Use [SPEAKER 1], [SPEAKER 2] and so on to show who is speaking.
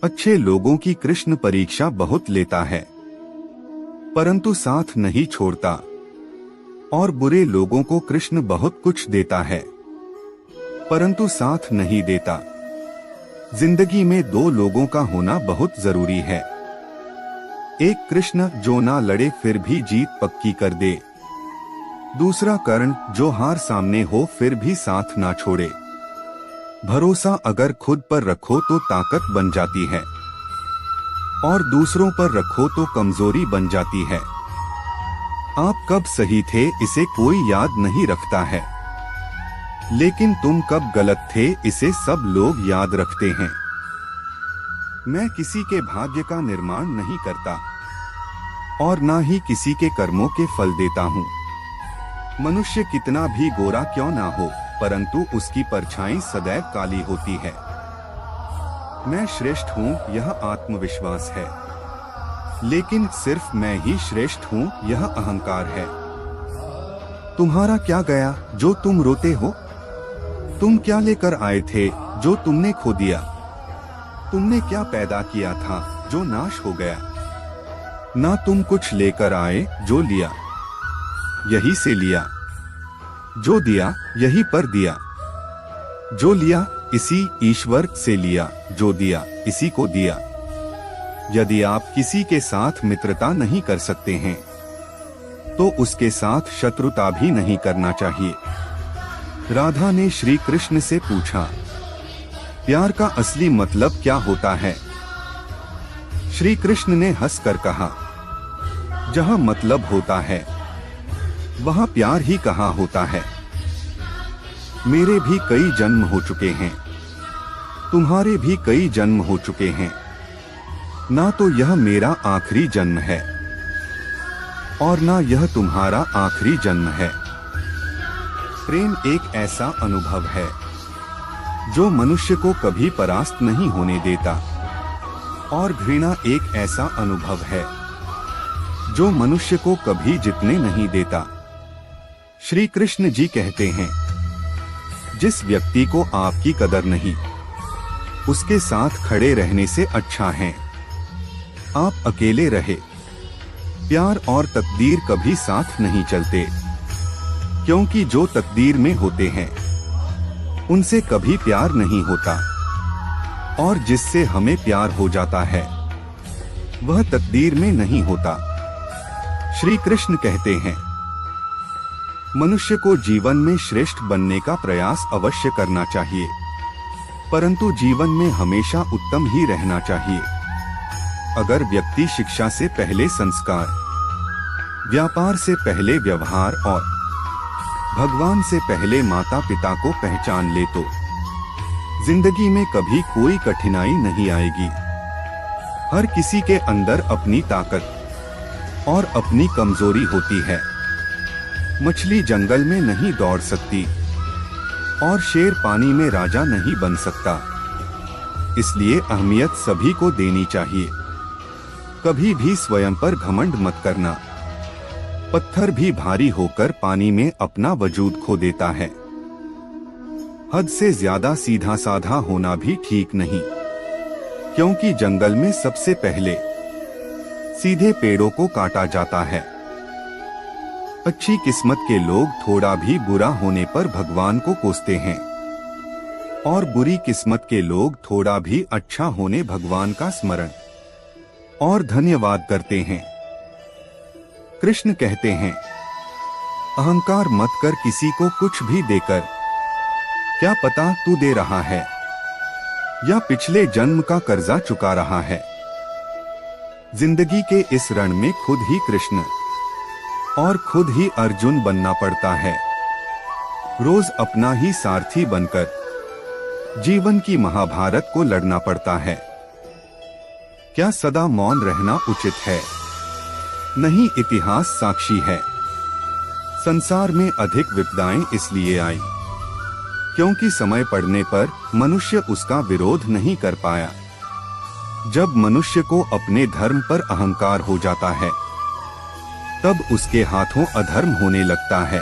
[SPEAKER 1] अच्छे लोगों की कृष्ण परीक्षा बहुत लेता है, परंतु साथ नहीं छोड़ता, और बुरे लोगों को कृष्ण बहुत कुछ देता है, परंतु साथ नहीं देता। जिंदगी में दो लोगों का होना बहुत जरूरी है। एक कृष्ण जो ना लड़े फिर भी जीत पक्की कर दे, दूसरा कर्ण जो हार सामने हो फिर भी साथ ना छोड़े। भरोसा अगर खुद पर रखो तो ताकत बन जाती है, और दूसरों पर रखो तो कमजोरी बन जाती है। आप कब सही थे इसे कोई याद नहीं रखता है, लेकिन तुम कब गलत थे इसे सब लोग याद रखते हैं। मैं किसी के भाग्य का निर्माण नहीं करता, और ना ही किसी के कर्मों के फल देता हूँ। मनुष्य कितना भी गोरा क्यों ना हो, परंतु उसकी परछाई सदैव काली होती है। मैं श्रेष्ठ हूँ यह आत्मविश्वास है, लेकिन सिर्फ मैं ही श्रेष्ठ हूँ यह अहंकार है। तुम्हारा क्या गया जो तुम रोते हो? तुम क्या लेकर आए थे जो तुमने खो दिया? तुमने क्या पैदा किया था जो नाश हो गया? ना तुम कुछ लेकर आए जो लिया, यही से लिया। जो दिया यही पर दिया। जो लिया इसी ईश्वर से लिया, जो दिया इसी को दिया। यदि आप किसी के साथ मित्रता नहीं कर सकते हैं, तो उसके साथ शत्रुता भी नहीं करना चाहिए। राधा ने श्री कृष्ण से पूछा, प्यार का असली मतलब क्या होता है? श्री कृष्ण ने हंसकर कहा, जहां मतलब होता है वहां प्यार ही कहाँ होता है। मेरे भी कई जन्म हो चुके हैं, तुम्हारे भी कई जन्म हो चुके हैं, ना तो यह मेरा आखिरी जन्म है, और ना यह तुम्हारा आखिरी जन्म है। प्रेम एक ऐसा अनुभव है जो मनुष्य को कभी परास्त नहीं होने देता, और घृणा एक ऐसा अनुभव है जो मनुष्य को कभी जीतने नहीं देता। श्री कृष्ण जी कहते हैं, जिस व्यक्ति को आपकी कदर नहीं, उसके साथ खड़े रहने से अच्छा है आप अकेले रहे। प्यार और तकदीर कभी साथ नहीं चलते, क्योंकि जो तकदीर में होते हैं उनसे कभी प्यार नहीं होता, और जिससे हमें प्यार हो जाता है वह तकदीर में नहीं होता। श्री कृष्ण कहते हैं, मनुष्य को जीवन में श्रेष्ठ बनने का प्रयास अवश्य करना चाहिए, परंतु जीवन में हमेशा उत्तम ही रहना चाहिए। अगर व्यक्ति शिक्षा से पहले संस्कार, व्यापार से पहले व्यवहार और भगवान से पहले माता पिता को पहचान ले तो जिंदगी में कभी कोई कठिनाई नहीं आएगी। हर किसी के अंदर अपनी ताकत और अपनी कमजोरी होती है। मछली जंगल में नहीं दौड़ सकती, और शेर पानी में राजा नहीं बन सकता। इसलिए अहमियत सभी को देनी चाहिए। कभी भी स्वयं पर घमंड मत करना। पत्थर भी भारी होकर पानी में अपना वजूद खो देता है। हद से ज्यादा सीधा साधा होना भी ठीक नहीं, क्योंकि जंगल में सबसे पहले सीधे पेड़ों को काटा जाता है। अच्छी किस्मत के लोग थोड़ा भी बुरा होने पर भगवान को कोसते हैं, और बुरी किस्मत के लोग थोड़ा भी अच्छा होने भगवान का स्मरण और धन्यवाद करते हैं। कृष्ण कहते हैं, अहंकार मत कर किसी को कुछ भी देकर। क्या पता तू दे रहा है या पिछले जन्म का कर्जा चुका रहा है। जिंदगी के इस रण में खुद ही कृष्ण और खुद ही अर्जुन बनना पड़ता है। रोज अपना ही सारथी बनकर जीवन की महाभारत को लड़ना पड़ता है। क्या सदा मौन रहना उचित है? नहीं, इतिहास साक्षी है। संसार में अधिक विपदाएं इसलिए आई क्योंकि समय पड़ने पर मनुष्य उसका विरोध नहीं कर पाया। जब मनुष्य को अपने धर्म पर अहंकार हो जाता है, तब उसके हाथों अधर्म होने लगता है।